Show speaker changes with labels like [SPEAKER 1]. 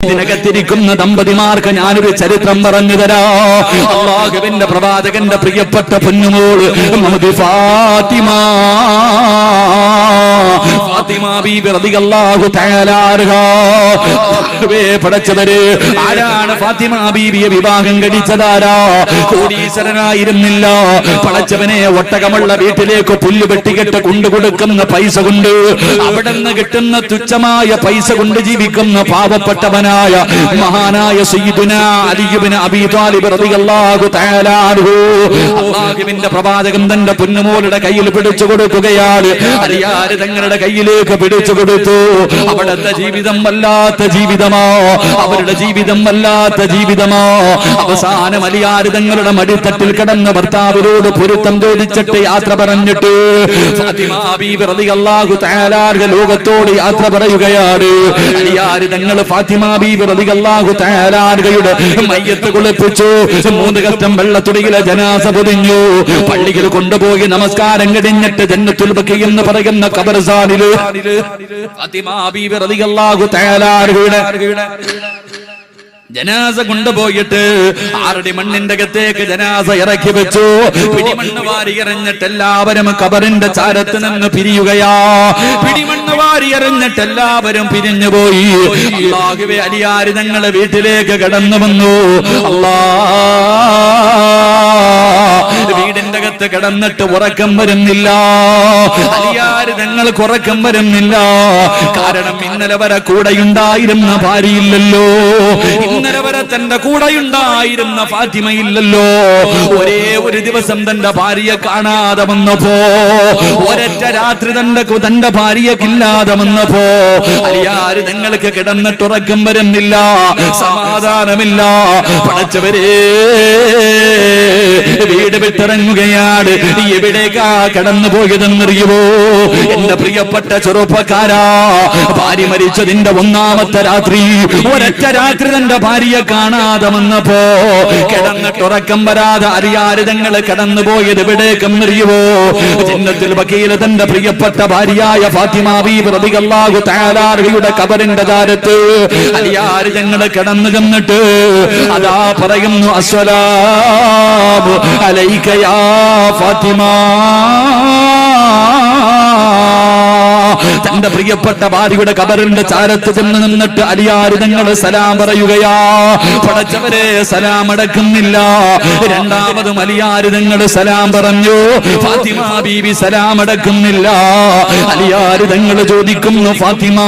[SPEAKER 1] ഇതിനകത്തിരിക്കുന്ന ദമ്പതിമാർക്ക് ഞാനൊരു ചരിത്രം പറഞ്ഞു തരാ. അല്ലാഹുവിന്റെ പ്രവാചകന്റെ പ്രിയപ്പെട്ട പൊന്നുമോൾ മുഹമ്മദ് ഫാത്തിമ ബീബി റളിയല്ലാഹു തആല അൻഹാ. പടച്ചവര് ആരാണ് ഫാത്തിമ ബീബിയെ വിവാഹം കഴിച്ചതാരാ? കോടീശ്വരനായിരുന്നില്ല. പടച്ചവനെ ഒട്ടകമുള്ള വീട്ടിലേക്ക് പുല്ല് വെട്ടികെട്ട് കൊണ്ടുകൊടുക്കുന്ന പൈസ കൊണ്ട്, അവിടെ നിന്ന് കിട്ടുന്ന തുച്ഛമായ പൈസ കൊണ്ട് ജീവിക്കുന്ന പാവപ്പെട്ടവനായ മഹാനായ സയ്യിദുനാ അലി ഇബ്നു അബീ ത്വാലിബ് റളിയല്ലാഹു തആല അൻഹു. അല്ലാഹുവിന്റെ പ്രവാചകൻ തന്റെ പൊന്നുമോളുടെ കയ്യിൽ പിടിച്ചു കൊടുക്കുകയാണ്. അലിയാർ തങ്ങളുടെ കയ്യിലേക്ക് പിടിച്ചു കൊടുത്തു. അവിടുത്തെ ജീവിതം വല്ലാത്ത ജീവിതമോ, അവരുടെ ജീവിതം വല്ലാത്ത ജീവിതമോ. അവസാനം അലിയാർ തങ്ങളുടെ മടിത്തട്ടിൽ കിടന്ന ഭർത്താവിനോട് പൊരുത്തം ചോദിച്ചിട്ട് യാത്ര പറഞ്ഞിട്ട് ഫാത്തിമ ബീബി റളിയല്ലാഹു തആല അൻഹ ലോകത്തോട് യാത്ര പറയുകയാണ്. അലിയാർ തങ്ങൾ ഫാത്തിമ ബീബി റളിയല്ലാഹു തആല അൻഹയുടെ മയ്യത്ത് കുളിപ്പിച്ചു. 3 കറ്റം വെള്ളത്തുടിയിലെ ജനാസ പൊതിഞ്ഞു. പള്ളിയിൽ കൊണ്ടുപോയി നമസ്കാരം കഴിഞ്ഞിട്ട് ജന്നത്തുൽ ബഖീ എന്ന് പറയുന്ന ഖബർസ്ഥാനില് ഫാത്തിമ ബീബി റളിയല്ലാഹു തആല അൻഹയുടെ ജനാസ കൊണ്ടുപോയിട്ട് 6 അടി മണ്ണിന്റെ അകത്തേക്ക് ജനാസ ഇറക്കി വെച്ചു. പിടിമണ്ണ് വാരി എറിഞ്ഞിട്ട് എല്ലാവരും ഖബറിന്റെ ചാരത്ത് നിന്ന് പിരിയുകയാ. പിടിമണ്ണ് വാരി എറിഞ്ഞിട്ട് എല്ലാവരും പിരിഞ്ഞുപോയി. അല്ലാഹുവേ, അലിയാർ ഞങ്ങളെ വീട്ടിലേക്ക് കടന്നു വന്നു. വീടിന്റെ അകത്ത് കിടന്നിട്ട് ഉറക്കം വരുന്നില്ല. അലിയാർ ഞങ്ങൾക്ക് ഉറക്കം വരുന്നില്ല. കാരണം ഇന്നലെ വരെ കൂടെയുണ്ടായിരുന്ന ഭാര്യയില്ലല്ലോ, ഇന്നലെ വരെ തന്റെ കൂടെയുണ്ടായിരുന്ന ഫാത്തിമയില്ലല്ലോ. ഒരേ ഒരു ദിവസം തന്റെ ഭാര്യയെ കാണാതെ വന്നപ്പോ, ഒരൊറ്റ രാത്രി തന്റെ ഭാര്യയ്ക്കില്ലാതെ വന്നപ്പോ അലിയാർ നിങ്ങൾക്ക് കിടന്നിട്ട് ഉറക്കം വരുന്നില്ല, സമാധാനമില്ല. പടച്ചവരെ, വീട് വിട്ടിറങ്ങുകയാണ്. എവിടേക്കാ കടന്നു പോയതെന്നറിയുമോ? എന്റെ പ്രിയപ്പെട്ട ചെറുപ്പക്കാരാ, ഭാര്യ മരിച്ചതിന്റെ 1ാമത്തെ രാത്രി, ഒരൊറ്റ രാത്രി തന്റെ ഭാര്യയെ കാണാതെ വന്നപ്പോ കിടന്നിട്ട് ഉറക്കം വരാതെ അലിയാർ തങ്ങൾ കടന്നു പോയത് എവിടേക്കെന്നറിയുമോ? ജന്നത്തുൽ ബഖീൽ തന്റെ പ്രിയപ്പെട്ട ഭാര്യയായ ഫാത്തിമ ബീബി റളിയല്ലാഹു തആല അൻഹയുടെ ഖബറിന്റെ ചാരത്ത് അലിയാർ തങ്ങൾ കടന്നു ചെന്നിട്ട് അതാ പറയുന്നു, അസ്സലാമു അലൈക യാ ഫാത്തിമ. തന്റെ പ്രിയപ്പെട്ട ഭാര്യയുടെ ഖബറിന്റെ ചാരത്ത് ചെന്ന് നിന്നിട്ട് അലിയാർ തങ്ങൾ സലാം പറയുകയാ. പടച്ചവരെ, സലാം അടക്കുന്നില്ല. രണ്ടാമതും അലിയാർ തങ്ങൾ സലാം പറഞ്ഞു. ഫാത്തിമ ബീബി സലാം അടക്കുന്നില്ല. അലിയാർ തങ്ങൾ ചോദിക്കുന്നു, ഫാത്തിമ